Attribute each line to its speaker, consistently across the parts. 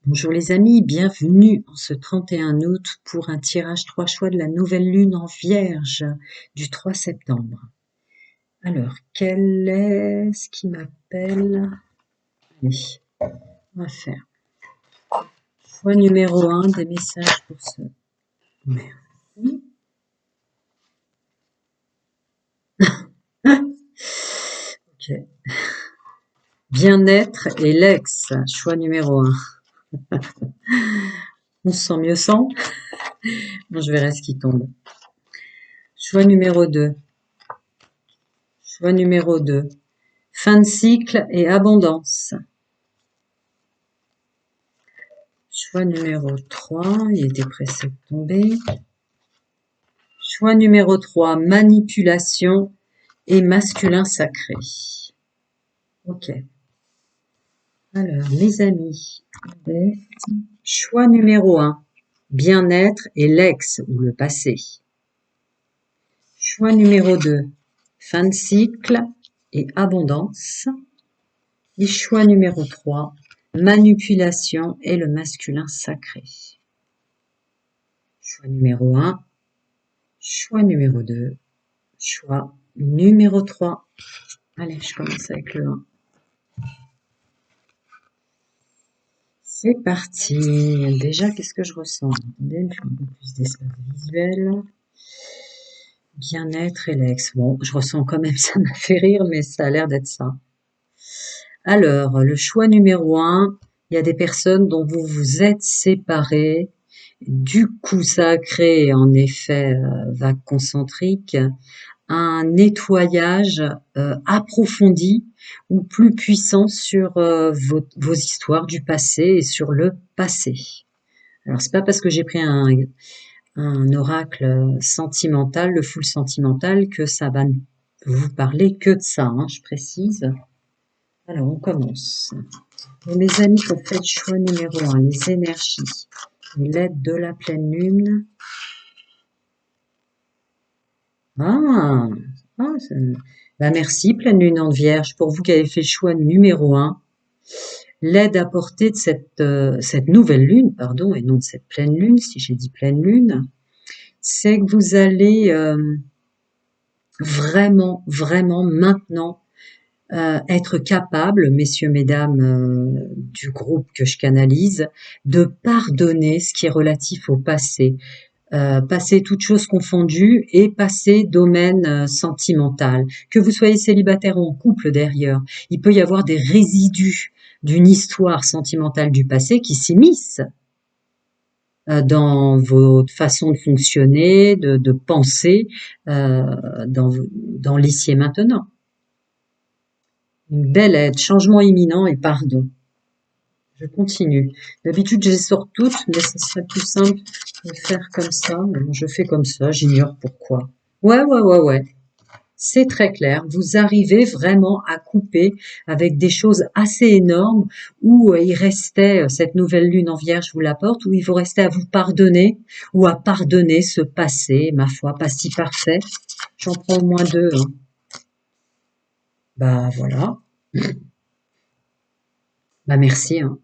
Speaker 1: Bonjour les amis, bienvenue en ce 31 août pour un tirage 3 choix de la nouvelle lune en Vierge du 3 septembre. Alors, quel est ce qui m'appelle? Allez, on va faire choix numéro 1 des messages pour ce. Merci. Ok. Bien-être et l'ex, choix numéro 1. On se sent mieux sans? Bon, je verrai ce qui tombe. Choix numéro 2. Choix numéro 2. Fin de cycle et abondance. Choix numéro 3, il était pressé de tomber. Choix numéro 3, manipulation et masculin sacré. Ok. Alors, mes amis, choix numéro 1, bien-être et l'ex ou le passé. Choix numéro 2, fin de cycle et abondance. Et choix numéro 3, manipulation et le masculin sacré. Choix numéro 1, choix numéro 2, choix numéro 3. Allez, je commence avec le 1. C'est parti. Déjà, qu'est-ce que je ressens? Attendez, je fais un peu plus d'espace visuel. Bien-être et l'ex. Bon, je ressens quand même, ça m'a fait rire, mais ça a l'air d'être ça. Alors, le choix numéro 1, il y a des personnes dont vous vous êtes séparés. Du coup, ça a créé en effet vague concentrique un nettoyage approfondi ou plus puissant sur vos histoires du passé et sur le passé. Alors c'est pas parce que j'ai pris un oracle sentimental, le full sentimental, que ça va vous parler que de ça, hein, je précise. Alors on commence. Pour mes amis qui ont fait le choix numéro 1, les énergies et l'aide de la pleine lune. Ah, bah merci, pleine lune en Vierge, pour vous qui avez fait le choix numéro 1. L'aide apportée de cette nouvelle lune, pardon, et non de cette pleine lune, si j'ai dit pleine lune, c'est que vous allez vraiment, vraiment maintenant être capable, messieurs, mesdames du groupe que je canalise, de pardonner ce qui est relatif au passé. Passer toutes choses confondues et passer domaine sentimental. Que vous soyez célibataire ou en couple d'ailleurs, il peut y avoir des résidus d'une histoire sentimentale du passé qui s'immiscent dans votre façon de fonctionner, de penser dans l'ici et maintenant. Une belle aide, changement imminent et pardon. Je continue. D'habitude, je les sors toutes, mais ce serait plus simple de faire comme ça. Je fais comme ça, j'ignore pourquoi. Ouais. C'est très clair. Vous arrivez vraiment à couper avec des choses assez énormes où il restait, cette nouvelle lune en Vierge vous l'apporte, où il vous restait à vous pardonner ou à pardonner ce passé, ma foi, pas si parfait. J'en prends au moins 2. Hein. Bah voilà. Bah merci. Hein.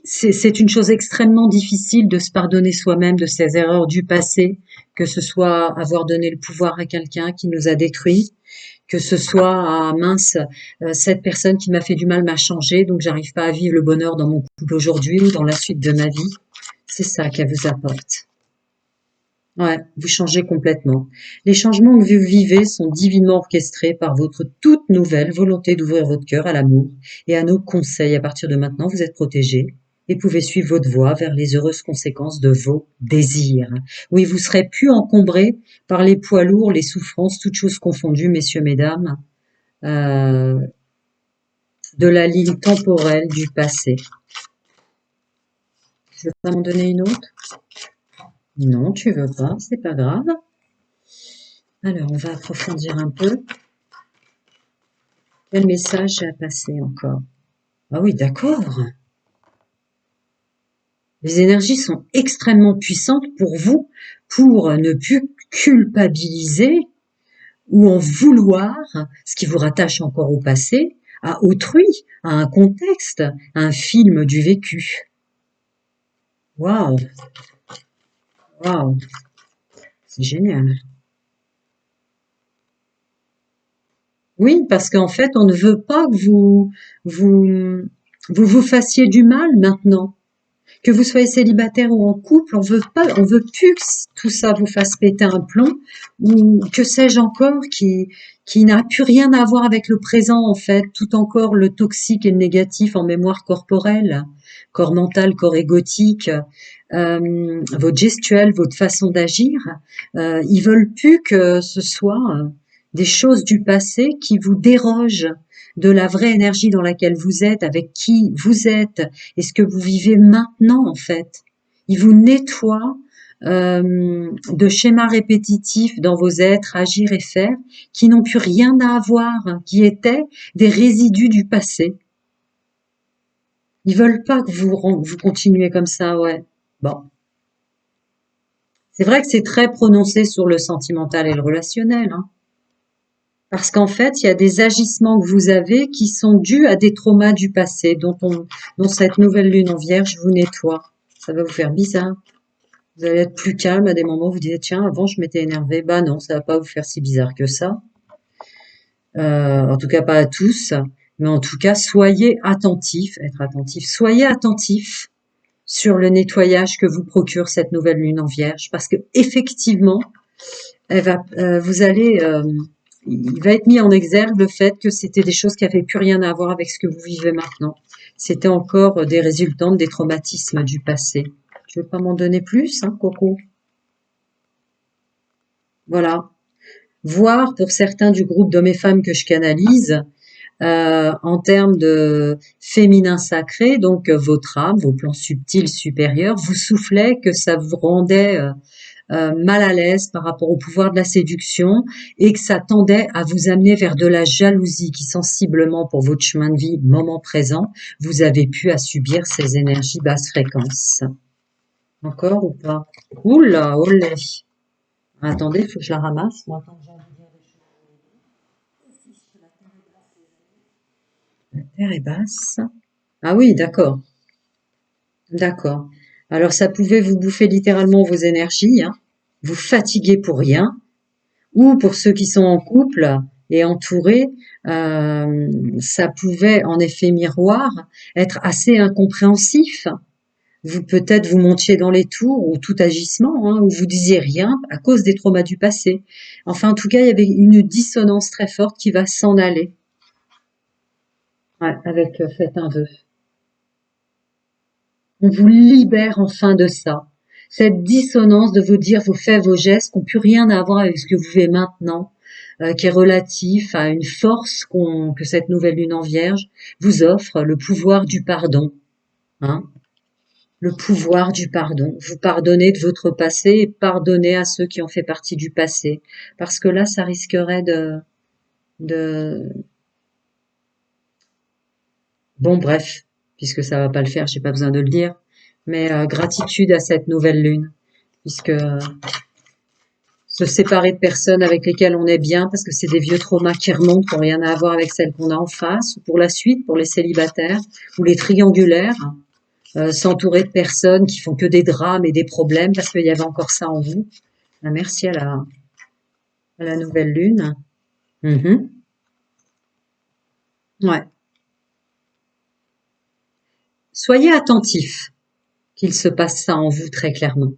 Speaker 1: C'est une chose extrêmement difficile de se pardonner soi-même de ses erreurs du passé, que ce soit avoir donné le pouvoir à quelqu'un qui nous a détruits, que ce soit ah mince, cette personne qui m'a fait du mal m'a changé, donc j'arrive pas à vivre le bonheur dans mon couple aujourd'hui ou dans la suite de ma vie. C'est ça qu'elle vous apporte. Ouais, vous changez complètement. Les changements que vous vivez sont divinement orchestrés par votre toute nouvelle volonté d'ouvrir votre cœur à l'amour et à nos conseils. À partir de maintenant, vous êtes protégés et pouvez suivre votre voie vers les heureuses conséquences de vos désirs. Oui, vous serez plus encombrés par les poids lourds, les souffrances, toutes choses confondues, messieurs, mesdames, euh, de la ligne temporelle du passé. Je veux pas m'en donner une autre? Non, tu veux pas, c'est pas grave. Alors, on va approfondir un peu. Quel message j'ai à passer encore? Ah oui, d'accord. Les énergies sont extrêmement puissantes pour vous, pour ne plus culpabiliser ou en vouloir, ce qui vous rattache encore au passé, à autrui, à un contexte, à un film du vécu. Waouh, waouh, c'est génial. Oui, parce qu'en fait, on ne veut pas que vous, vous fassiez du mal maintenant. Que vous soyez célibataire ou en couple, on veut pas, on veut plus que tout ça vous fasse péter un plomb ou que sais-je encore qui n'a plus rien à voir avec le présent en fait, tout encore le toxique et le négatif en mémoire corporelle, corps mental, corps égotique, votre gestuelle, votre façon d'agir. Ils veulent plus que ce soit des choses du passé qui vous dérogent de la vraie énergie dans laquelle vous êtes, avec qui vous êtes, et ce que vous vivez maintenant en fait. Il vous nettoie de schémas répétitifs dans vos êtres, agir et faire, qui n'ont plus rien à avoir, qui étaient des résidus du passé. Ils veulent pas que vous continuez comme ça, ouais. Bon. C'est vrai que c'est très prononcé sur le sentimental et le relationnel, hein. Parce qu'en fait, il y a des agissements que vous avez qui sont dus à des traumas du passé, dont cette nouvelle lune en vierge vous nettoie. Ça va vous faire bizarre. Vous allez être plus calme à des moments où vous dites, tiens, avant je m'étais énervé. Bah non, ça va pas vous faire si bizarre que ça. En tout cas, pas à tous. Mais en tout cas, soyez attentifs, être attentif, soyez attentifs sur le nettoyage que vous procure cette nouvelle lune en vierge. Parce que effectivement, vous allez, il va être mis en exergue le fait que c'était des choses qui avaient plus rien à voir avec ce que vous vivez maintenant. C'était encore des résultantes des traumatismes du passé. Tu veux pas m'en donner plus, hein, Coco? Voilà. Voir pour certains du groupe d'hommes et femmes que je canalise, en termes de féminin sacré, donc votre âme, vos plans subtils supérieurs, vous soufflait que ça vous rendait mal à l'aise par rapport au pouvoir de la séduction et que ça tendait à vous amener vers de la jalousie qui sensiblement pour votre chemin de vie, moment présent, vous avez pu à subir ces énergies basse fréquence. Encore ou pas? Oula, olé. Attendez, il faut que je la ramasse. Moi, attends, j'ai envie de dire des choses. La terre est basse. Ah oui, d'accord, d'accord. Alors ça pouvait vous bouffer littéralement vos énergies, hein, vous fatiguer pour rien, ou pour ceux qui sont en couple et entourés, ça pouvait en effet miroir être assez incompréhensif. Vous peut-être vous montiez dans les tours ou tout agissement, hein, ou vous disiez rien à cause des traumas du passé. Enfin, en tout cas, il y avait une dissonance très forte qui va s'en aller. Ouais, avec faites un vœu. On vous libère enfin de ça. Cette dissonance de vous dire vos faits, vos gestes qui n'ont plus rien à voir avec ce que vous vivez maintenant, qui est relatif à une force que cette nouvelle lune en vierge vous offre, le pouvoir du pardon. Hein, le pouvoir du pardon. Vous pardonnez de votre passé et pardonnez à ceux qui ont fait partie du passé. Parce que là, ça risquerait de... Bon, bref, puisque ça va pas le faire, j'ai pas besoin de le dire. Mais gratitude à cette nouvelle lune, puisque se séparer de personnes avec lesquelles on est bien, parce que c'est des vieux traumas qui remontent, qui n'ont rien à voir avec celles qu'on a en face, ou pour la suite, pour les célibataires, ou les triangulaires, s'entourer de personnes qui font que des drames et des problèmes, parce qu'il y avait encore ça en vous. Ah, merci à la nouvelle lune. Mhm. Ouais. Soyez attentifs qu'il se passe ça en vous très clairement.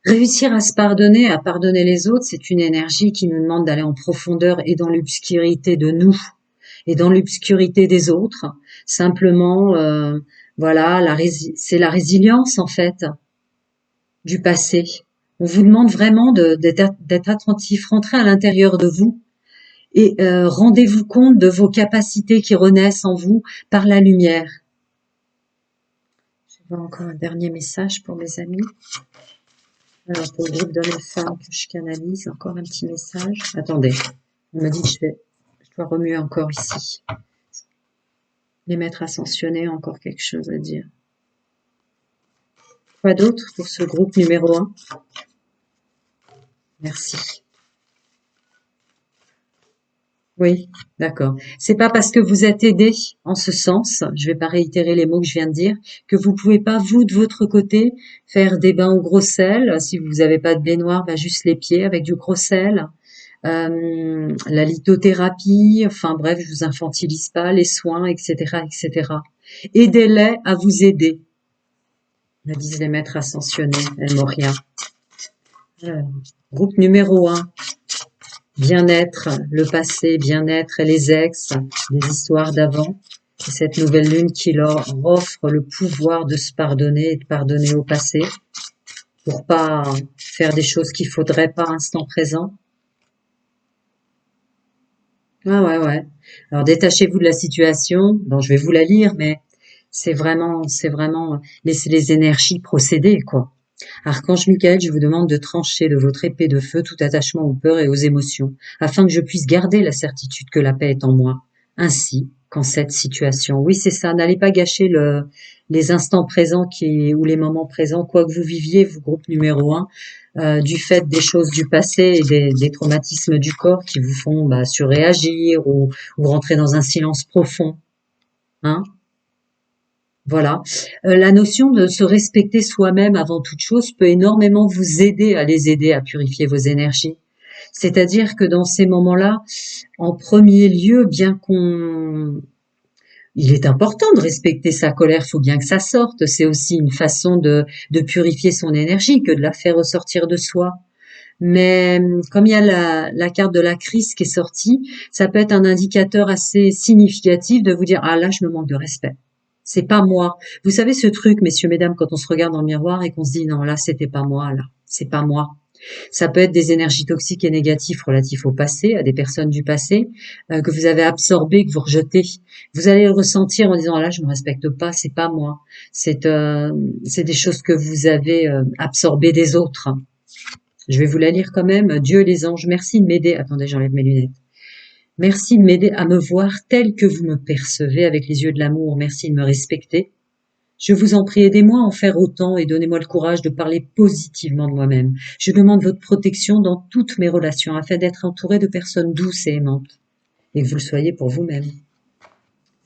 Speaker 1: Réussir à se pardonner, à pardonner les autres, c'est une énergie qui nous demande d'aller en profondeur et dans l'obscurité de nous et dans l'obscurité des autres. Simplement, voilà, c'est la résilience en fait du passé. On vous demande vraiment d'être attentif, rentrez à l'intérieur de vous et rendez-vous compte de vos capacités qui renaissent en vous par la lumière. Je vois encore un dernier message pour mes amis. Alors, pour le groupe d'hommes et femmes que je canalise, encore un petit message. Attendez, on m'a dit que je dois remuer encore ici. Les maîtres ascensionnés ont encore quelque chose à dire. Quoi d'autre pour ce groupe numéro 1? Merci. Oui, d'accord. C'est pas parce que vous êtes aidé en ce sens, je vais pas réitérer les mots que je viens de dire, que vous pouvez pas, vous, de votre côté, faire des bains au gros sel. Si vous avez pas de baignoire, bah, juste les pieds avec du gros sel. La lithothérapie, enfin bref, je vous infantilise pas, les soins, etc., etc. Aidez-les à vous aider, me disent les maîtres ascensionnés, El Moria. Alors, groupe numéro un. Bien-être, le passé, bien-être et les ex, les histoires d'avant. Et cette nouvelle lune qui leur offre le pouvoir de se pardonner et de pardonner au passé pour pas faire des choses qu'il faudrait pas à l'instant présent. Ah ouais, ouais. Alors détachez-vous de la situation. Bon, je vais vous la lire, mais c'est vraiment, laissez les énergies procéder, quoi. Archange Michael, je vous demande de trancher de votre épée de feu tout attachement aux peurs et aux émotions, afin que je puisse garder la certitude que la paix est en moi. Ainsi qu'en cette situation. Oui, c'est ça. N'allez pas gâcher les instants présents ou les moments présents, quoi que vous viviez, vous, groupe numéro un, du fait des choses du passé et des traumatismes du corps qui vous font surréagir ou rentrer dans un silence profond. Hein. Voilà. La notion de se respecter soi-même avant toute chose peut énormément vous aider à les aider à purifier vos énergies. C'est-à-dire que dans ces moments-là, en premier lieu, il est important de respecter sa colère, il faut bien que ça sorte. C'est aussi une façon de purifier son énergie que de la faire ressortir de soi. Mais comme il y a la carte de la crise qui est sortie, ça peut être un indicateur assez significatif de vous dire, ah là, je me manque de respect. C'est pas moi. Vous savez ce truc, messieurs, mesdames, quand on se regarde dans le miroir et qu'on se dit, non, là, c'était pas moi, là. C'est pas moi. Ça peut être des énergies toxiques et négatives relatifs au passé, à des personnes du passé, que vous avez absorbées, que vous rejetez. Vous allez le ressentir en disant, ah là, je me respecte pas, c'est pas moi. C'est des choses que vous avez absorbées des autres. Je vais vous la lire quand même. Dieu et les anges, merci de m'aider. Attendez, j'enlève mes lunettes. Merci de m'aider à me voir tel que vous me percevez avec les yeux de l'amour. Merci de me respecter. Je vous en prie, aidez-moi à en faire autant et donnez-moi le courage de parler positivement de moi-même. Je demande votre protection dans toutes mes relations afin d'être entouré de personnes douces et aimantes. Et que vous le soyez pour vous-même.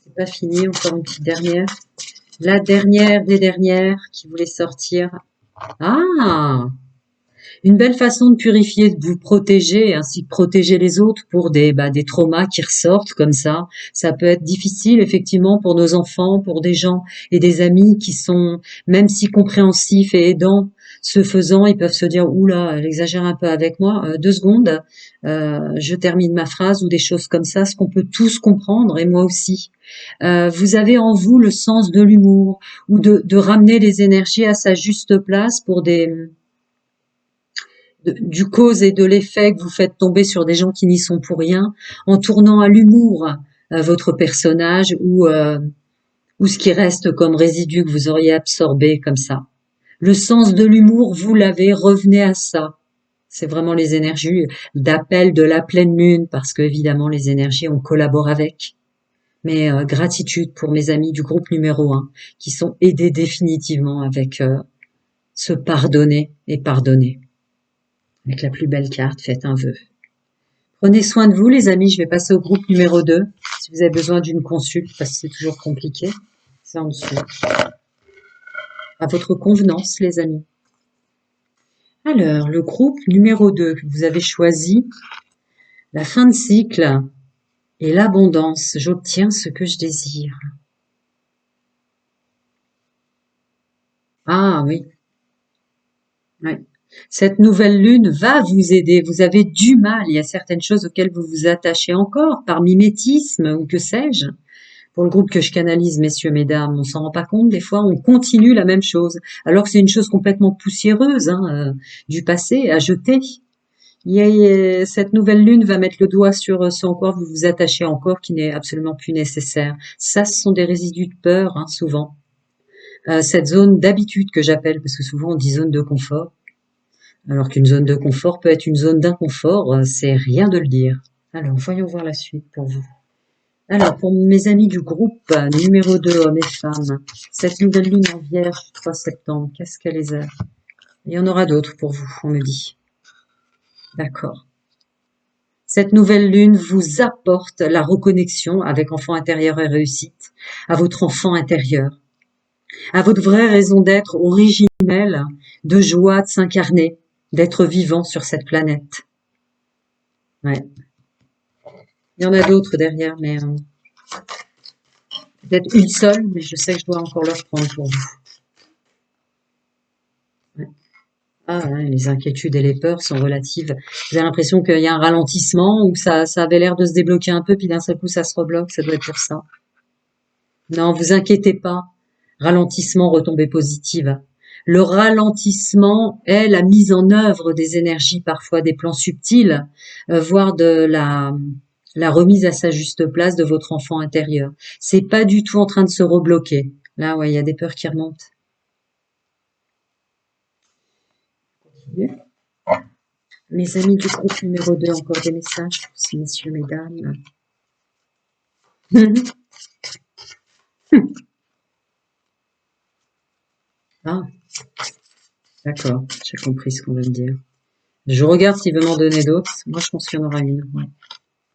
Speaker 1: C'est pas fini, encore une petite dernière. La dernière des dernières qui voulait sortir. Ah! Une belle façon de purifier, de vous protéger, ainsi que protéger les autres pour des traumas qui ressortent comme ça. Ça peut être difficile, effectivement, pour nos enfants, pour des gens et des amis qui sont, même si compréhensifs et aidants, ce faisant, ils peuvent se dire, oula, elle exagère un peu avec moi. 2 secondes, je termine ma phrase ou des choses comme ça, ce qu'on peut tous comprendre, et moi aussi. Vous avez en vous le sens de l'humour ou de ramener les énergies à sa juste place pour du cause et de l'effet que vous faites tomber sur des gens qui n'y sont pour rien, en tournant à l'humour votre personnage ou ce qui reste comme résidu que vous auriez absorbé comme ça. Le sens de l'humour, vous l'avez, revenez à ça. C'est vraiment les énergies d'appel de la pleine lune, parce que évidemment les énergies, on collabore avec. Mais gratitude pour mes amis du groupe numéro un, qui sont aidés définitivement avec se pardonner et pardonner. Avec la plus belle carte, faites un vœu. Prenez soin de vous, les amis. Je vais passer au groupe numéro 2. Si vous avez besoin d'une consulte, parce que c'est toujours compliqué, c'est en dessous. À votre convenance, les amis. Alors, le groupe numéro 2 que vous avez choisi, la fin de cycle et l'abondance. J'obtiens ce que je désire. Ah oui, oui. Cette nouvelle lune va vous aider. Vous avez du mal. Il y a certaines choses auxquelles vous vous attachez encore par mimétisme ou que sais-je. Pour le groupe que je canalise, messieurs, mesdames, on s'en rend pas compte. Des fois, on continue la même chose, alors que c'est une chose complètement poussiéreuse du passé à jeter. Cette nouvelle lune va mettre le doigt sur ce en quoi vous vous attachez encore, qui n'est absolument plus nécessaire. Ça, ce sont des résidus de peur, souvent. Cette zone d'habitude que j'appelle, parce que souvent on dit zone de confort, alors qu'une zone de confort peut être une zone d'inconfort, c'est rien de le dire. Alors, voyons voir la suite pour vous. Alors, pour mes amis du groupe numéro 2, hommes et femmes, cette nouvelle lune en vierge, 3 septembre, qu'est-ce qu'elle les a? Il y en aura d'autres pour vous, on me dit. D'accord. Cette nouvelle lune vous apporte la reconnexion avec enfant intérieur et réussite, à votre enfant intérieur, à votre vraie raison d'être originelle, de joie de s'incarner, d'être vivant sur cette planète. Ouais. Il y en a d'autres derrière, mais peut-être une seule, mais je sais que je dois encore le reprendre pour vous. Ouais. Ah, ouais, les inquiétudes et les peurs sont relatives. Vous avez l'impression qu'il y a un ralentissement ou que ça avait l'air de se débloquer un peu, puis d'un seul coup ça se rebloque, ça doit être pour ça. Non, vous inquiétez pas. Ralentissement, retombée positive. Le ralentissement est la mise en œuvre des énergies, parfois des plans subtils, voire de la remise à sa juste place de votre enfant intérieur. C'est pas du tout en train de se rebloquer. Là, ouais, il y a des peurs qui remontent. Mes amis du groupe numéro 2, encore des messages pour ces messieurs, mesdames. Ah, d'accord, j'ai compris ce qu'on veut me dire. Je regarde s'il veut m'en donner d'autres. Moi, je pense qu'il y en aura une. Ouais.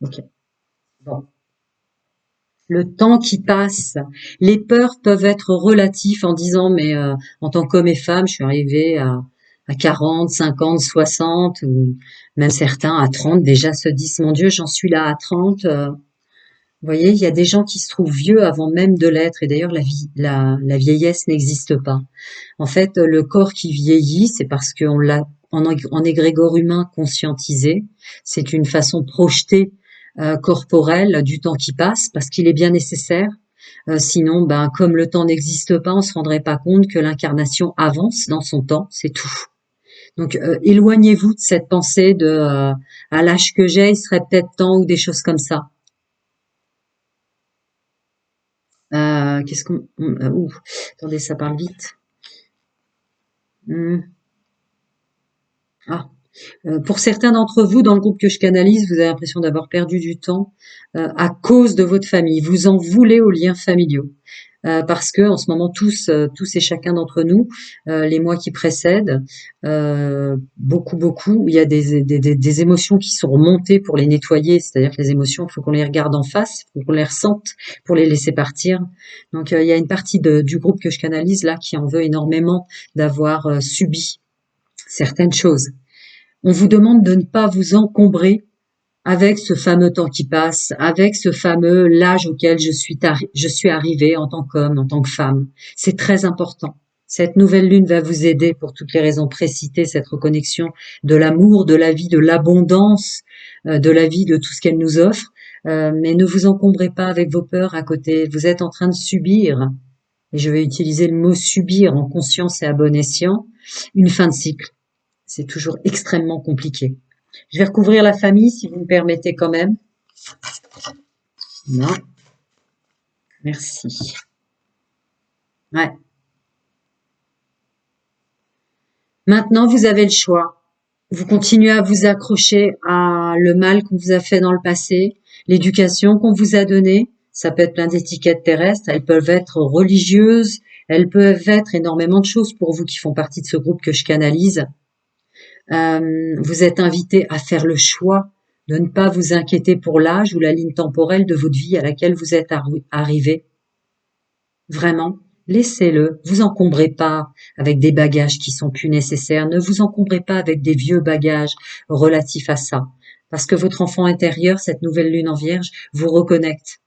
Speaker 1: Ok. Bon. Le temps qui passe. Les peurs peuvent être relatifs en disant, mais en tant qu'homme et femme, je suis arrivée à 40, 50, 60, ou même certains à 30 déjà se disent, mon Dieu, j'en suis là à 30. Vous voyez, il y a des gens qui se trouvent vieux avant même de l'être. Et d'ailleurs, la vieillesse n'existe pas. En fait, le corps qui vieillit, c'est parce qu'on l'a en égrégore humain conscientisé. C'est une façon projetée corporelle du temps qui passe, parce qu'il est bien nécessaire. Sinon, ben, comme le temps n'existe pas, on se rendrait pas compte que l'incarnation avance dans son temps, c'est tout. Donc, éloignez-vous de cette pensée de à l'âge que j'ai, il serait peut-être temps ou des choses comme ça. Qu'est-ce qu'on... attendez, ça parle vite. Ah, pour certains d'entre vous, dans le groupe que je canalise, vous avez l'impression d'avoir perdu du temps à cause de votre famille. Vous en voulez aux liens familiaux. Parce que en ce moment, tous et chacun d'entre nous, les mois qui précèdent, beaucoup, il y a des émotions qui sont remontées pour les nettoyer. C'est-à-dire que les émotions, il faut qu'on les regarde en face, il faut qu'on les ressente pour les laisser partir. Donc, il y a une partie du groupe que je canalise là qui en veut énormément d'avoir subi certaines choses. On vous demande de ne pas vous encombrer avec ce fameux temps qui passe, avec ce fameux l'âge auquel je suis arrivée en tant qu'homme, en tant que femme. C'est très important. Cette nouvelle lune va vous aider pour toutes les raisons précitées, cette reconnexion de l'amour, de la vie, de l'abondance, de la vie, de tout ce qu'elle nous offre. Mais ne vous encombrez pas avec vos peurs à côté. Vous êtes en train de subir, et je vais utiliser le mot subir en conscience et à bon escient, une fin de cycle. C'est toujours extrêmement compliqué. Je vais recouvrir la famille, si vous me permettez quand même. Non. Merci. Ouais. Maintenant, vous avez le choix. Vous continuez à vous accrocher à le mal qu'on vous a fait dans le passé, l'éducation qu'on vous a donnée. Ça peut être plein d'étiquettes terrestres. Elles peuvent être religieuses. Elles peuvent être énormément de choses pour vous qui font partie de ce groupe que je canalise. Vous êtes invité à faire le choix de ne pas vous inquiéter pour l'âge ou la ligne temporelle de votre vie à laquelle vous êtes arrivé. Vraiment, laissez-le. Vous encombrez pas avec des bagages qui sont plus nécessaires. Ne vous encombrez pas avec des vieux bagages relatifs à ça. Parce que votre enfant intérieur, cette nouvelle lune en vierge, vous reconnecte.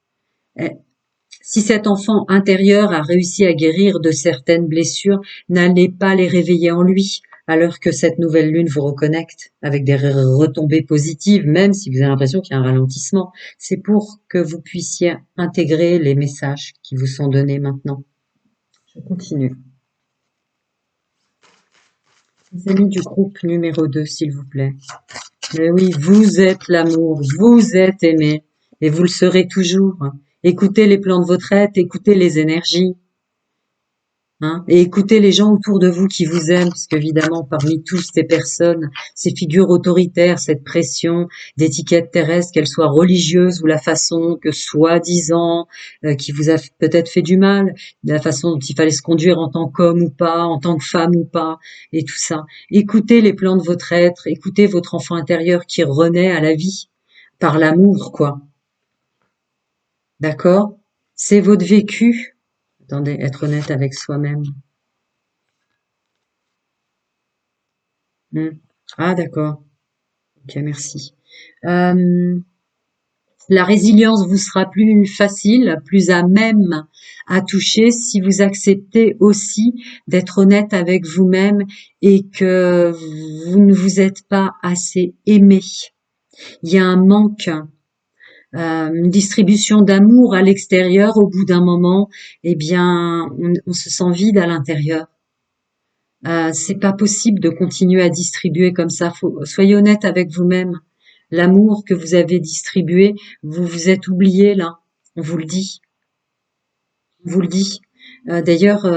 Speaker 1: Si cet enfant intérieur a réussi à guérir de certaines blessures, n'allez pas les réveiller en lui, alors que cette nouvelle lune vous reconnecte avec des retombées positives, même si vous avez l'impression qu'il y a un ralentissement. C'est pour que vous puissiez intégrer les messages qui vous sont donnés maintenant. Je continue. Les amis du groupe numéro 2, s'il vous plaît. Mais oui, vous êtes l'amour, vous êtes aimé, et vous le serez toujours. Écoutez les plans de votre être, écoutez les énergies. Et écoutez les gens autour de vous qui vous aiment, parce qu'évidemment, parmi toutes ces personnes, ces figures autoritaires, cette pression d'étiquettes terrestres, qu'elles soient religieuses ou la façon que soi-disant, qui vous a peut-être fait du mal, la façon dont il fallait se conduire en tant qu'homme ou pas, en tant que femme ou pas, et tout ça. Écoutez les plans de votre être, écoutez votre enfant intérieur qui renaît à la vie. par l'amour, quoi. D'accord? C'est votre vécu. Attendez, être honnête avec soi-même. Hmm. Ah, d'accord. Ok, merci. Euh, la résilience vous sera plus facile, plus à même à toucher si vous acceptez aussi d'être honnête avec vous-même et que vous ne vous êtes pas assez aimé. Il y a un manque, une distribution d'amour à l'extérieur. Au bout d'un moment, eh bien, on se sent vide à l'intérieur. C'est pas possible de continuer à distribuer comme ça. Soyez honnête avec vous-même. L'amour que vous avez distribué, vous vous êtes oublié là. On vous le dit. On vous le dit. D'ailleurs,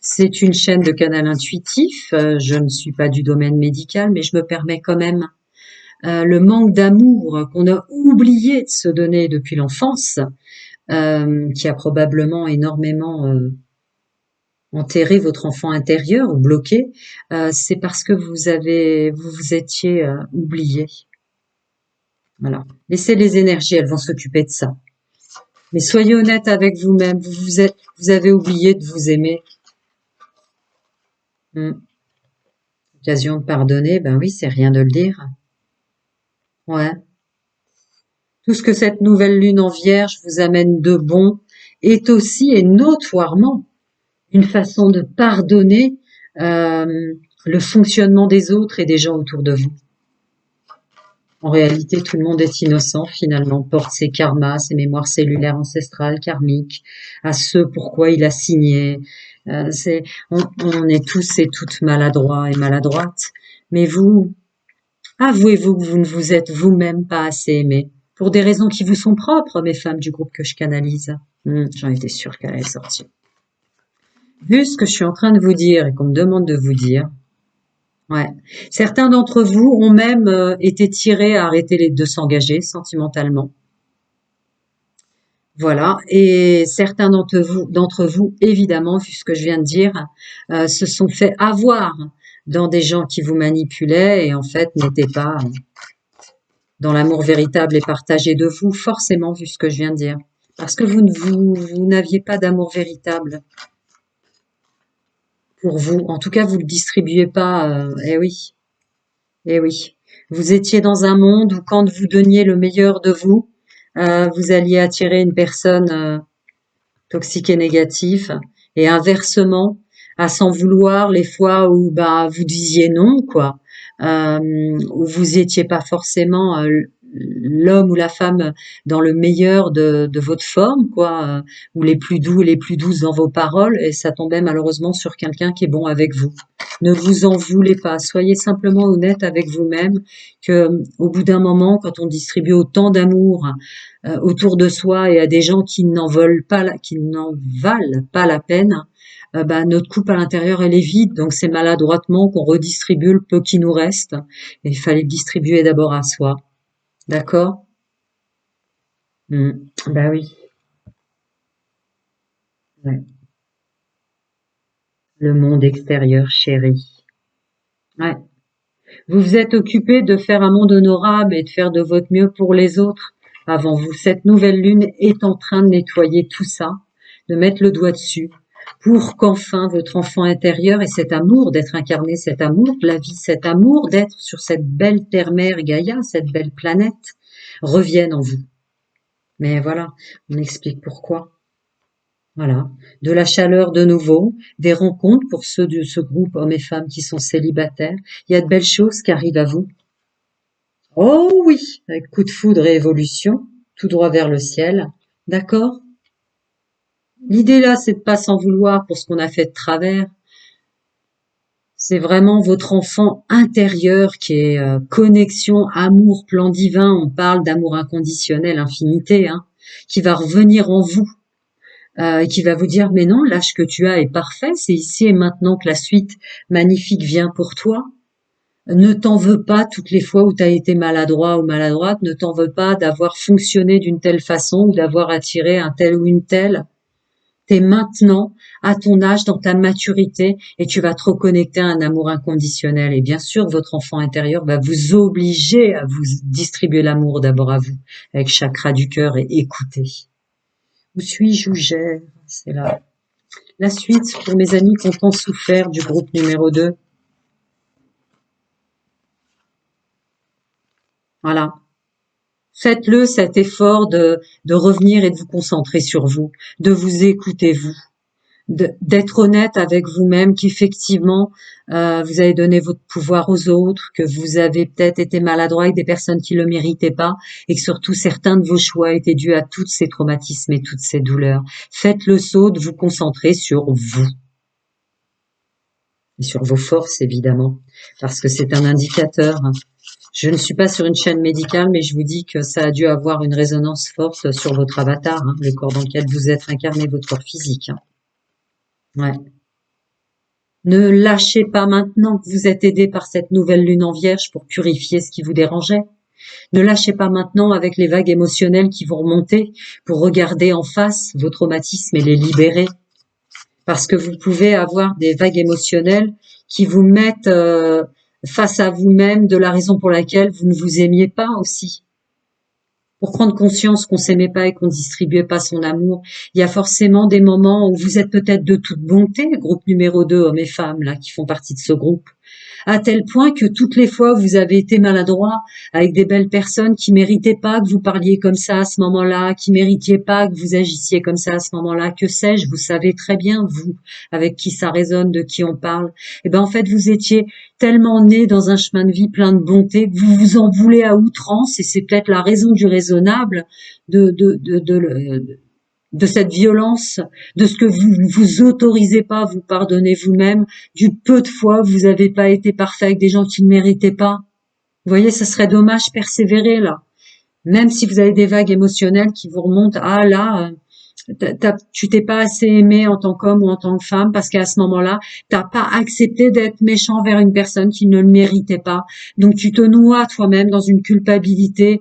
Speaker 1: c'est une chaîne de canal intuitif. Je ne suis pas du domaine médical, mais je me permets quand même. Le manque d'amour qu'on a oublié de se donner depuis l'enfance, qui a probablement énormément enterré votre enfant intérieur ou bloqué, c'est parce que vous vous étiez oublié. Voilà. Laissez les énergies, elles vont s'occuper de ça. Mais soyez honnête avec vous-même. Vous avez oublié de vous aimer. Occasion de pardonner, ben oui, c'est rien de le dire. Ouais. Tout ce que cette nouvelle lune en Vierge vous amène de bon est aussi et notoirement une façon de pardonner le fonctionnement des autres et des gens autour de vous. En réalité, tout le monde est innocent finalement, porte ses karmas, ses mémoires cellulaires ancestrales, karmiques, à ce pourquoi il a signé. On est tous et toutes maladroits et maladroites, mais vous, avouez-vous que vous ne vous êtes vous-même pas assez aimé, pour des raisons qui vous sont propres, mes femmes du groupe que je canalise. J'en étais sûre qu'elle allait sortir. Vu ce que je suis en train de vous dire et qu'on me demande de vous dire, ouais. Certains d'entre vous ont même été tirés à arrêter de s'engager sentimentalement. Voilà. Et certains d'entre vous, évidemment, vu ce que je viens de dire, se sont fait avoir dans des gens qui vous manipulaient et en fait n'étaient pas dans l'amour véritable et partagé de vous, forcément, vu ce que je viens de dire. Parce que vous n'aviez pas d'amour véritable pour vous. En tout cas, vous le distribuez pas. Eh oui. Eh oui, vous étiez dans un monde où quand vous donniez le meilleur de vous, vous alliez attirer une personne toxique et négative. Et inversement, à s'en vouloir les fois où bah vous disiez non, quoi, où vous étiez pas forcément l'homme ou la femme dans le meilleur de votre forme, quoi, ou les plus doux et les plus douces dans vos paroles, et ça tombait malheureusement sur quelqu'un qui est bon avec vous. Ne vous en voulez pas, soyez simplement honnête avec vous-même que au bout d'un moment, quand on distribue autant d'amour autour de soi et à des gens qui n'en veulent pas, qui n'en valent pas la peine, bah, notre coupe à l'intérieur elle est vide, donc c'est maladroitement qu'on redistribue le peu qui nous reste. Et il fallait le distribuer d'abord à soi. D'accord? Bah oui. Ouais. Le monde extérieur, chéri. Ouais. Vous vous êtes occupé de faire un monde honorable et de faire de votre mieux pour les autres avant vous. Cette nouvelle lune est en train de nettoyer tout ça, de mettre le doigt dessus, pour qu'enfin votre enfant intérieur et cet amour d'être incarné, cet amour de la vie, cet amour d'être sur cette belle terre-mère Gaïa, cette belle planète, reviennent en vous. Mais voilà, on explique pourquoi. Voilà, de la chaleur de nouveau, des rencontres pour ceux de ce groupe, hommes et femmes qui sont célibataires. Il y a de belles choses qui arrivent à vous. Oh oui, avec coup de foudre et évolution, tout droit vers le ciel. D'accord? L'idée là, c'est de pas s'en vouloir pour ce qu'on a fait de travers. C'est vraiment votre enfant intérieur qui est connexion, amour, plan divin. On parle d'amour inconditionnel, infinité, hein, qui va revenir en vous et qui va vous dire mais non, l'âge que tu as est parfait, c'est ici et maintenant que la suite magnifique vient pour toi. Ne t'en veux pas toutes les fois où tu as été maladroit ou maladroite, ne t'en veux pas d'avoir fonctionné d'une telle façon ou d'avoir attiré un tel ou une telle. T'es maintenant à ton âge, dans ta maturité, et tu vas te reconnecter à un amour inconditionnel. Et bien sûr, votre enfant intérieur va vous obliger à vous distribuer l'amour d'abord à vous, avec chakra du cœur et écouter. Où suis-je, où j'ai? C'est là. La suite, pour mes amis qui ont tant souffert du groupe numéro 2. Voilà. Faites-le, cet effort de revenir et de vous concentrer sur vous, de vous écouter vous, d'être honnête avec vous-même qu'effectivement, vous avez donné votre pouvoir aux autres, que vous avez peut-être été maladroit avec des personnes qui le méritaient pas, et que surtout certains de vos choix étaient dus à tous ces traumatismes et toutes ces douleurs. Faites le saut de vous concentrer sur vous. Et sur vos forces, évidemment, parce que c'est un indicateur. Je ne suis pas sur une chaîne médicale, mais je vous dis que ça a dû avoir une résonance forte sur votre avatar, le corps dans lequel vous êtes incarné, votre corps physique. Ouais. Ne lâchez pas maintenant que vous êtes aidé par cette nouvelle lune en Vierge pour purifier ce qui vous dérangeait. Ne lâchez pas maintenant avec les vagues émotionnelles qui vont remonter pour regarder en face vos traumatismes et les libérer. Parce que vous pouvez avoir des vagues émotionnelles qui vous mettent face à vous-même de la raison pour laquelle vous ne vous aimiez pas aussi. Pour prendre conscience qu'on s'aimait pas et qu'on distribuait pas son amour, il y a forcément des moments où vous êtes peut-être de toute bonté, groupe numéro 2, hommes et femmes, là, qui font partie de ce groupe. À tel point que toutes les fois où vous avez été maladroit avec des belles personnes qui méritaient pas que vous parliez comme ça à ce moment-là, qui méritiez pas que vous agissiez comme ça à ce moment-là, que sais-je, vous savez très bien, vous, avec qui ça résonne, de qui on parle. Et ben, en fait, vous étiez tellement né dans un chemin de vie plein de bonté que vous vous en voulez à outrance, et c'est peut-être la raison du raisonnable de cette violence, de ce que vous ne vous autorisez pas à vous pardonner vous-même, du peu de fois où vous n'avez pas été parfait avec des gens qui ne méritaient pas. Vous voyez, ça serait dommage persévérer là. Même si vous avez des vagues émotionnelles qui vous remontent, ah là, tu t'es pas assez aimé en tant qu'homme ou en tant que femme parce qu'à ce moment-là, t'as pas accepté d'être méchant vers une personne qui ne le méritait pas. Donc tu te noies toi-même dans une culpabilité.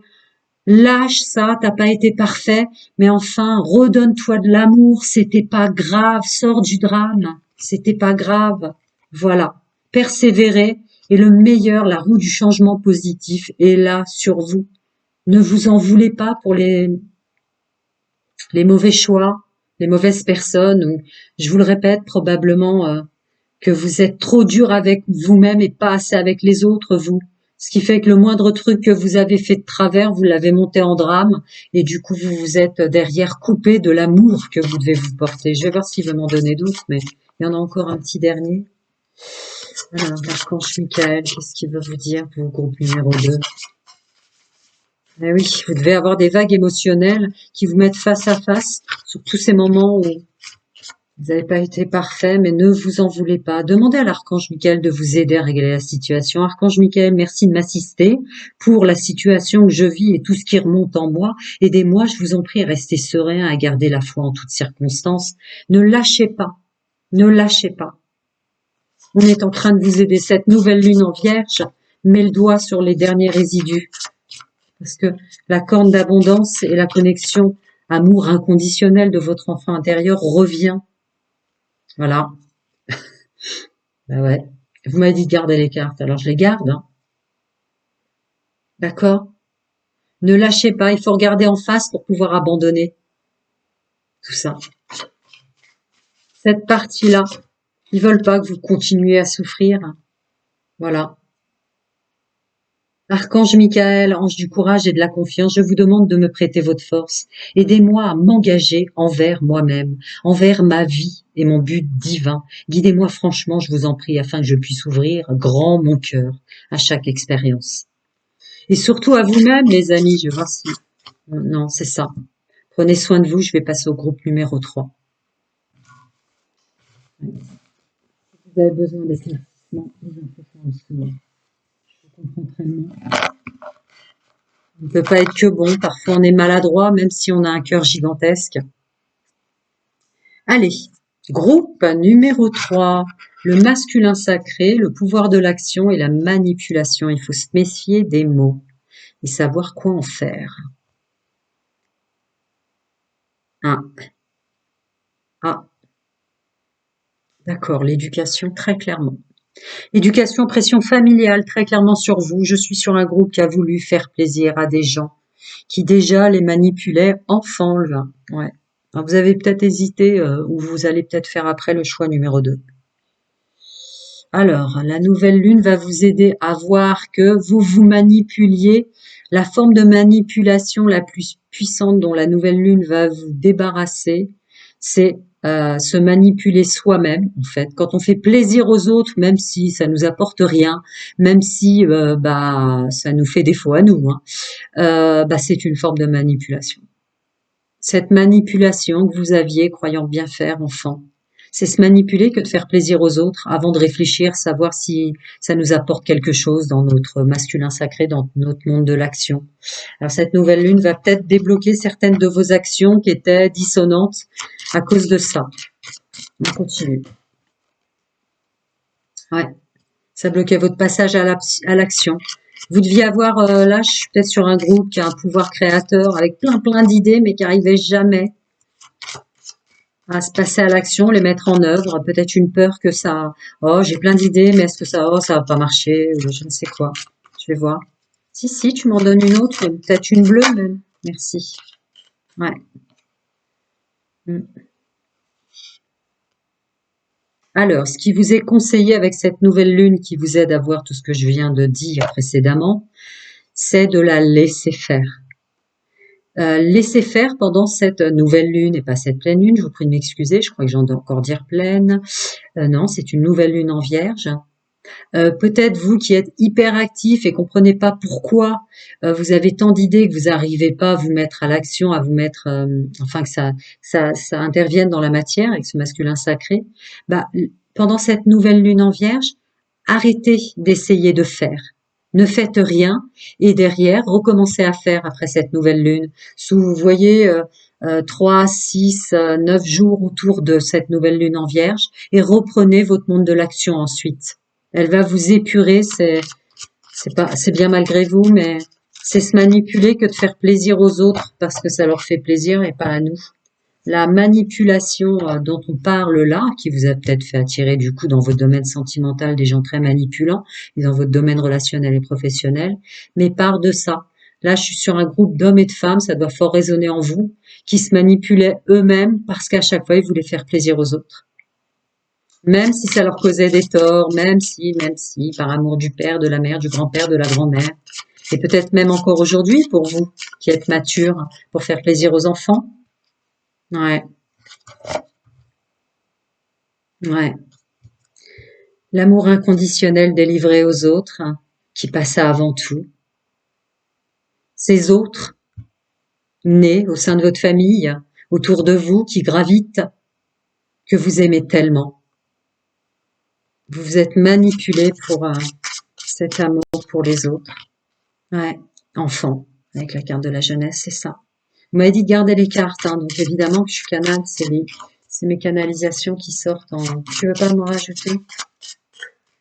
Speaker 1: Lâche ça, t'as pas été parfait, mais enfin, redonne-toi de l'amour, c'était pas grave, sors du drame, c'était pas grave. Voilà. Persévérez, et le meilleur, la roue du changement positif est là sur vous. Ne vous en voulez pas pour les mauvais choix, les mauvaises personnes, ou, je vous le répète, probablement, que vous êtes trop dur avec vous-même et pas assez avec les autres, vous. Ce qui fait que le moindre truc que vous avez fait de travers, vous l'avez monté en drame, et du coup, vous vous êtes derrière coupé de l'amour que vous devez vous porter. Je vais voir s'il veut m'en donner d'autres, mais il y en a encore un petit dernier. Alors, l'archange Michael, qu'est-ce qu'il veut vous dire pour le groupe numéro 2? Eh oui, vous devez avoir des vagues émotionnelles qui vous mettent face à face sur tous ces moments où vous n'avez pas été parfait, mais ne vous en voulez pas. Demandez à l'archange Michael de vous aider à régler la situation. Archange Michael, merci de m'assister pour la situation que je vis et tout ce qui remonte en moi. Aidez-moi, je vous en prie, à rester serein, à garder la foi en toutes circonstances. Ne lâchez pas. Ne lâchez pas. On est en train de vous aider. Cette nouvelle lune en Vierge met le doigt sur les derniers résidus. Parce que la corne d'abondance et la connexion amour inconditionnel de votre enfant intérieur revient. Voilà. Ben ouais. Vous m'avez dit de garder les cartes, alors je les garde. Hein. D'accord? Ne lâchez pas, il faut regarder en face pour pouvoir abandonner tout ça. Cette partie-là, ils veulent pas que vous continuiez à souffrir. Voilà. Archange Michael, ange du courage et de la confiance, je vous demande de me prêter votre force. Aidez-moi à m'engager envers moi-même, envers ma vie et mon but divin. Guidez-moi franchement, je vous en prie, afin que je puisse ouvrir grand mon cœur à chaque expérience. Et surtout à vous-même, les amis, je vois si... Non, c'est ça. Prenez soin de vous, je vais passer au groupe numéro 3. Vous avez besoin d'éclaircissement, les infos sont en dessous. Je comprends tellement. On ne peut pas être que bon, parfois on est maladroit, même si on a un cœur gigantesque. Allez, groupe numéro 3, le masculin sacré, le pouvoir de l'action et la manipulation. Il faut se méfier des mots et savoir quoi en faire. 1. Ah, d'accord, l'éducation, très clairement. Éducation, pression familiale, très clairement sur vous. Je suis sur un groupe qui a voulu faire plaisir à des gens qui déjà les manipulaient enfants, là. Ouais. Alors vous avez peut-être hésité, ou vous allez peut-être faire après le choix numéro 2. Alors, la nouvelle lune va vous aider à voir que vous vous manipuliez. La forme de manipulation la plus puissante dont la nouvelle lune va vous débarrasser, c'est se manipuler soi-même, en fait. Quand on fait plaisir aux autres, même si ça nous apporte rien, même si bah ça nous fait défaut à nous, hein, bah c'est une forme de manipulation. Cette manipulation que vous aviez, croyant bien faire, enfant, c'est se manipuler que de faire plaisir aux autres avant de réfléchir, savoir si ça nous apporte quelque chose dans notre masculin sacré, dans notre monde de l'action. Alors cette nouvelle lune va peut-être débloquer certaines de vos actions qui étaient dissonantes à cause de ça. On continue. Ouais, ça bloquait votre passage à l'action. Vous deviez avoir, là, je suis peut-être sur un groupe qui a un pouvoir créateur avec plein d'idées, mais qui n'arrivait jamais à se passer à l'action, les mettre en œuvre. Peut-être une peur que ça, oh, j'ai plein d'idées, mais est-ce que ça va pas marcher, ou je ne sais quoi. Je vais voir. Si, tu m'en donnes une autre, peut-être une bleue même. Merci. Ouais. Mm. Alors, ce qui vous est conseillé avec cette nouvelle lune qui vous aide à voir tout ce que je viens de dire précédemment, c'est de la laisser faire. Laisser faire pendant cette nouvelle lune et pas cette pleine lune. Je vous prie de m'excuser, je crois que j'en dois encore dire pleine. Non, c'est une nouvelle lune en Vierge. Peut-être vous qui êtes hyper actif et comprenez pas pourquoi vous avez tant d'idées que vous n'arrivez pas à vous mettre à l'action, à vous mettre, enfin que ça intervienne dans la matière avec ce masculin sacré. Bah, pendant cette nouvelle lune en Vierge, arrêtez d'essayer de faire. Ne faites rien et derrière, recommencez à faire après cette nouvelle lune. Sous, vous voyez, 3, 6, 9 jours autour de cette nouvelle lune en Vierge et reprenez votre monde de l'action ensuite. Elle va vous épurer, c'est bien malgré vous, mais c'est se manipuler que de faire plaisir aux autres parce que ça leur fait plaisir et pas à nous. La manipulation dont on parle là, qui vous a peut-être fait attirer du coup dans votre domaine sentimental des gens très manipulants, et dans votre domaine relationnel et professionnel, mais part de ça. Là, je suis sur un groupe d'hommes et de femmes, ça doit fort résonner en vous, qui se manipulaient eux-mêmes parce qu'à chaque fois, ils voulaient faire plaisir aux autres. Même si ça leur causait des torts, même si, par amour du père, de la mère, du grand-père, de la grand-mère, et peut-être même encore aujourd'hui pour vous, qui êtes mature, pour faire plaisir aux enfants. Ouais, ouais. L'amour inconditionnel délivré aux autres, qui passa avant tout. Ces autres, nés au sein de votre famille, autour de vous, qui gravitent, que vous aimez tellement. Vous vous êtes manipulé pour cet amour pour les autres. Ouais, enfant, avec la carte de la jeunesse, c'est ça. Vous m'avez dit de garder les cartes, hein, donc évidemment que je canale, c'est mes canalisations qui sortent en... Tu veux pas me rajouter?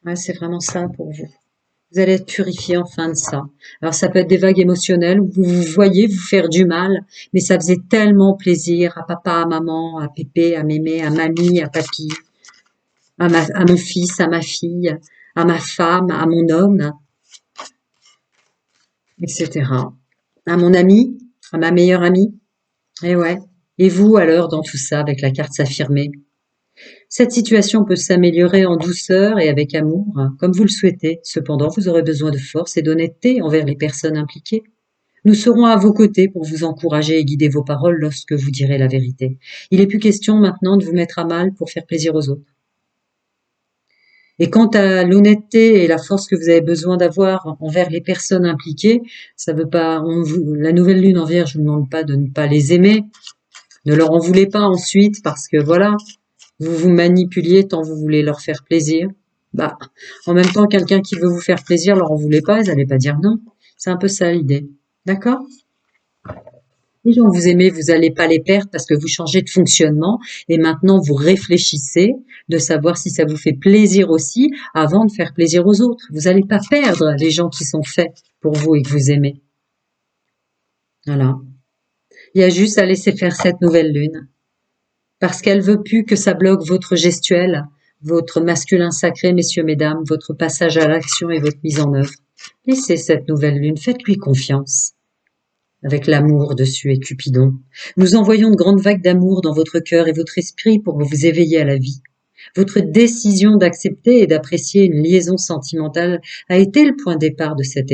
Speaker 1: Ouais, c'est vraiment ça pour vous. Vous allez être purifié en fin de ça. Alors ça peut être des vagues émotionnelles où vous vous voyez vous faire du mal, mais ça faisait tellement plaisir à papa, à maman, à pépé, à mémé, à mamie, à papy, à mon fils, à ma fille, à ma femme, à mon homme, etc. À mon ami, à ma meilleure amie. Et ouais. Et vous alors dans tout ça avec la carte s'affirmer? Cette situation peut s'améliorer en douceur et avec amour, comme vous le souhaitez. Cependant, vous aurez besoin de force et d'honnêteté envers les personnes impliquées. Nous serons à vos côtés pour vous encourager et guider vos paroles lorsque vous direz la vérité. Il n'est plus question maintenant de vous mettre à mal pour faire plaisir aux autres. Et quant à l'honnêteté et la force que vous avez besoin d'avoir envers les personnes impliquées, ça veut pas, la nouvelle lune en Vierge ne vous demande pas de ne pas les aimer. Ne leur en voulez pas ensuite parce que voilà, vous vous manipuliez tant vous voulez leur faire plaisir. Bah, en même temps, quelqu'un qui veut vous faire plaisir, leur en voulez pas, ils n'allaient pas dire non. C'est un peu ça l'idée. D'accord? Les gens que vous aimez, vous n'allez pas les perdre parce que vous changez de fonctionnement et maintenant vous réfléchissez de savoir si ça vous fait plaisir aussi avant de faire plaisir aux autres. Vous n'allez pas perdre les gens qui sont faits pour vous et que vous aimez. Voilà. Il y a juste à laisser faire cette nouvelle lune. parce qu'elle veut plus que ça bloque votre gestuelle, votre masculin sacré, messieurs, mesdames, votre passage à l'action et votre mise en œuvre. Laissez cette nouvelle lune, faites-lui confiance. Avec l'amour dessus et Cupidon. Nous envoyons de grandes vagues d'amour dans votre cœur et votre esprit pour vous éveiller à la vie. Votre décision d'accepter et d'apprécier une liaison sentimentale a été le point de départ de cet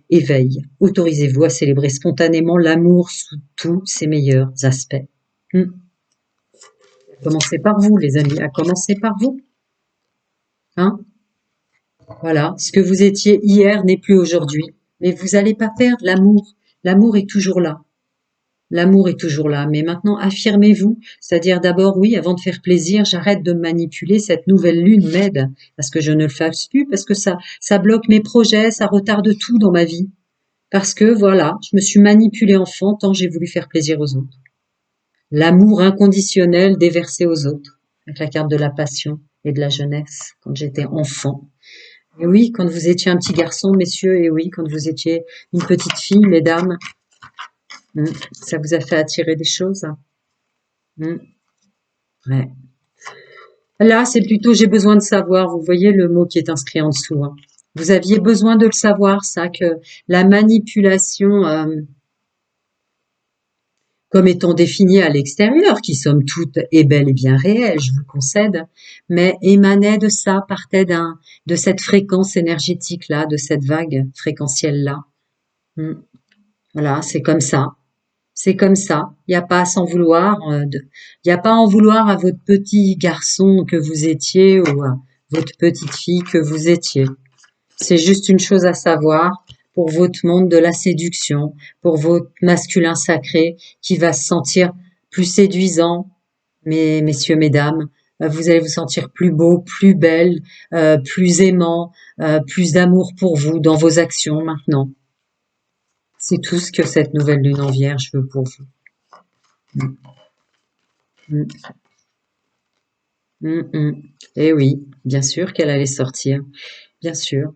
Speaker 1: éveil. Autorisez-vous à célébrer spontanément l'amour sous tous ses meilleurs aspects. Commencez par vous, les amis, à commencer par vous. Hein? Voilà, ce que vous étiez hier n'est plus aujourd'hui. Mais vous n'allez pas perdre l'amour. L'amour est toujours là. L'amour est toujours là. Mais maintenant, affirmez-vous. C'est-à-dire d'abord, oui, avant de faire plaisir, j'arrête de me manipuler. Cette nouvelle lune m'aide parce que je ne le fasse plus, parce que ça bloque mes projets, ça retarde tout dans ma vie. Parce que voilà, je me suis manipulée enfant tant j'ai voulu faire plaisir aux autres. L'amour inconditionnel déversé aux autres. Avec la carte de la passion et de la jeunesse, quand j'étais enfant. Et oui, quand vous étiez un petit garçon, messieurs, et oui, quand vous étiez une petite fille, mesdames, ça vous a fait attirer des choses. Ouais. Là, c'est plutôt j'ai besoin de savoir. Vous voyez le mot qui est inscrit en dessous. Hein. Vous aviez besoin de le savoir, ça, que la manipulation, comme étant définie à l'extérieur, qui somme toute est bel et bien réelle, je vous concède, mais émanait de ça, partait de cette fréquence énergétique-là, de cette vague fréquentielle-là. Voilà, c'est comme ça. C'est comme ça. Il n'y a pas à s'en vouloir. Il n'y a pas à en vouloir à votre petit garçon que vous étiez ou à votre petite fille que vous étiez. C'est juste une chose à savoir pour votre monde de la séduction, pour votre masculin sacré qui va se sentir plus séduisant, messieurs, mesdames. Vous allez vous sentir plus beau, plus belle, plus aimant, plus d'amour pour vous dans vos actions maintenant. C'est tout ce que cette nouvelle lune en vierge veut pour vous. Et oui, bien sûr qu'elle allait sortir. Bien sûr.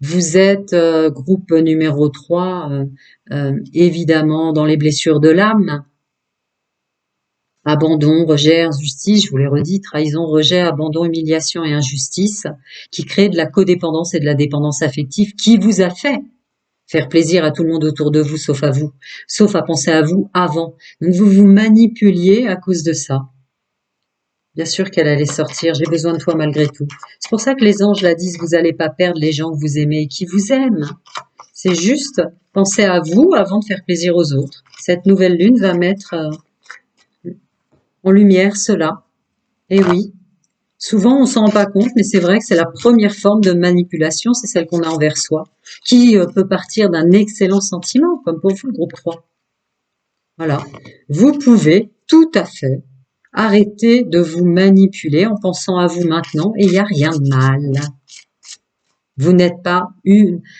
Speaker 1: Vous êtes groupe numéro 3, évidemment, dans les blessures de l'âme. Abandon, rejet, injustice, je vous l'ai redit, trahison, rejet, abandon, humiliation et injustice, qui crée de la codépendance et de la dépendance affective, qui vous a fait faire plaisir à tout le monde autour de vous, sauf à vous, sauf à penser à vous avant. Donc vous vous manipuliez à cause de ça. Bien sûr qu'elle allait sortir, j'ai besoin de toi malgré tout. C'est pour ça que les anges la disent, vous n'allez pas perdre les gens que vous aimez et qui vous aiment. C'est juste penser à vous avant de faire plaisir aux autres. Cette nouvelle lune va mettre en lumière cela. Et oui, souvent on s'en rend pas compte, mais c'est vrai que c'est la première forme de manipulation, c'est celle qu'on a envers soi, qui peut partir d'un excellent sentiment, comme pour vous, le groupe 3. Voilà. Vous pouvez tout à fait arrêter de vous manipuler en pensant à vous maintenant, et il n'y a rien de mal. Vous n'êtes pas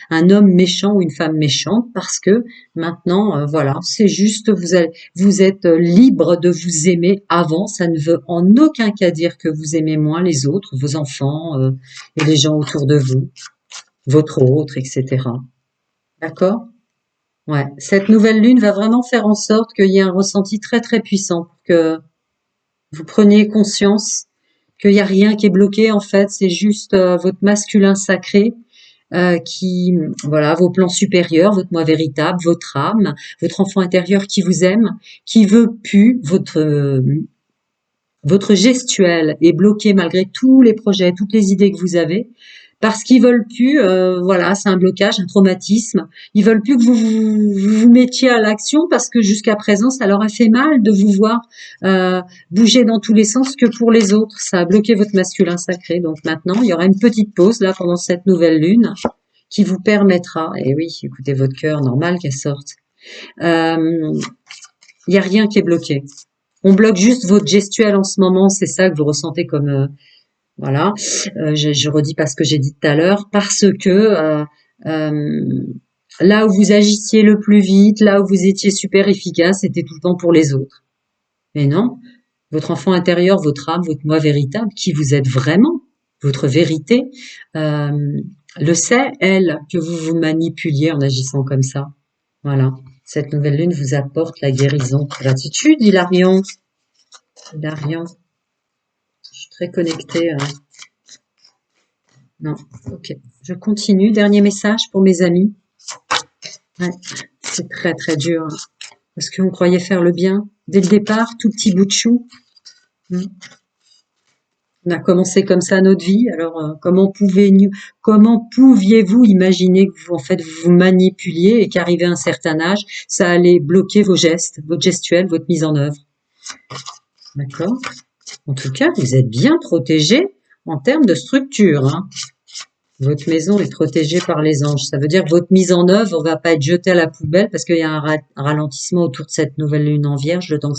Speaker 1: un homme méchant ou une femme méchante parce que maintenant, voilà, c'est juste, vous êtes libre de vous aimer avant. Ça ne veut en aucun cas dire que vous aimez moins les autres, vos enfants et les gens autour de vous, votre autre, etc. D'accord? Ouais. Cette nouvelle lune va vraiment faire en sorte qu'il y ait un ressenti très très puissant pour que vous preniez conscience qu'il n'y a rien qui est bloqué en fait, c'est juste votre masculin sacré qui, voilà, vos plans supérieurs, votre moi véritable, votre âme, votre enfant intérieur qui vous aime, qui veut plus votre gestuelle est bloqué malgré tous les projets, toutes les idées que vous avez, parce qu'ils veulent plus, voilà, c'est un blocage, un traumatisme. Ils veulent plus que vous mettiez à l'action parce que jusqu'à présent, ça leur a fait mal de vous voir bouger dans tous les sens que pour les autres. Ça a bloqué votre masculin sacré. Donc maintenant, il y aura une petite pause là pendant cette nouvelle lune qui vous permettra, et oui, écoutez votre cœur, normal qu'elle sorte. Il y a rien qui est bloqué. On bloque juste votre gestuelle en ce moment, c'est ça que vous ressentez comme voilà, je redis pas ce que j'ai dit tout à l'heure, parce que là où vous agissiez le plus vite, là où vous étiez super efficace, c'était tout le temps pour les autres. Mais non, votre enfant intérieur, votre âme, votre moi véritable, qui vous êtes vraiment, votre vérité, le sait, elle, que vous vous manipuliez en agissant comme ça. Voilà, cette nouvelle lune vous apporte la guérison. Gratitude, Hilarion. Darian, je suis très connectée. Non, ok. Je continue. Dernier message pour mes amis. Ouais, c'est très très dur. Hein. Parce qu'on croyait faire le bien. Dès le départ, tout petit bout de chou. Hmm. On a commencé comme ça notre vie. Alors, comment pouviez-vous imaginer que vous, en fait, vous vous manipuliez et qu'arrivé à un certain âge, ça allait bloquer vos gestes, votre gestuelle, votre mise en œuvre? D'accord? En tout cas, vous êtes bien protégé en termes de structure. Hein. Votre maison est protégée par les anges. Ça veut dire que votre mise en œuvre ne va pas être jetée à la poubelle parce qu'il y a un ralentissement autour de cette nouvelle lune en vierge, le temps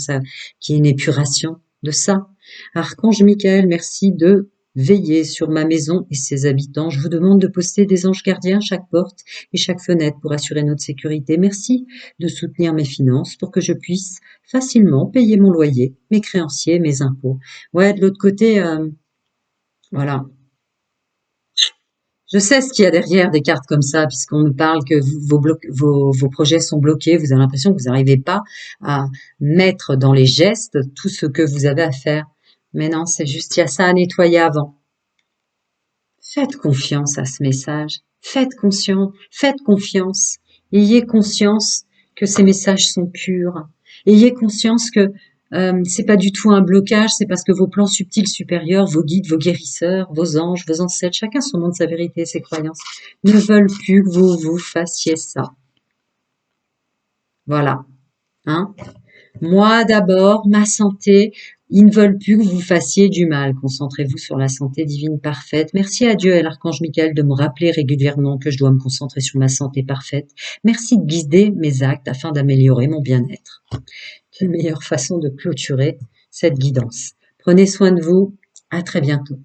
Speaker 1: qu'il y ait une épuration de ça. Archange Michael, merci de veiller sur ma maison et ses habitants. Je vous demande de poster des anges gardiens à chaque porte et chaque fenêtre pour assurer notre sécurité. Merci de soutenir mes finances pour que je puisse facilement payer mon loyer, mes créanciers, mes impôts. Ouais, de l'autre côté, voilà. Je sais ce qu'il y a derrière des cartes comme ça, puisqu'on me parle que vos projets sont bloqués, vous avez l'impression que vous n'arrivez pas à mettre dans les gestes tout ce que vous avez à faire. Mais non, c'est juste, il y a ça à nettoyer avant. Faites confiance à ce message. Faites confiance. Ayez conscience que ces messages sont purs. Ayez conscience que c'est pas du tout un blocage, c'est parce que vos plans subtils supérieurs, vos guides, vos guérisseurs, vos anges, vos ancêtres, chacun son monde, sa vérité, ses croyances, ne veulent plus que vous vous fassiez ça. Voilà. Hein? Moi d'abord, ma santé, ils ne veulent plus que vous fassiez du mal. Concentrez-vous sur la santé divine parfaite. Merci à Dieu et à l'archange Michael de me rappeler régulièrement que je dois me concentrer sur ma santé parfaite. Merci de guider mes actes afin d'améliorer mon bien-être. Quelle meilleure façon de clôturer cette guidance. Prenez soin de vous. À très bientôt.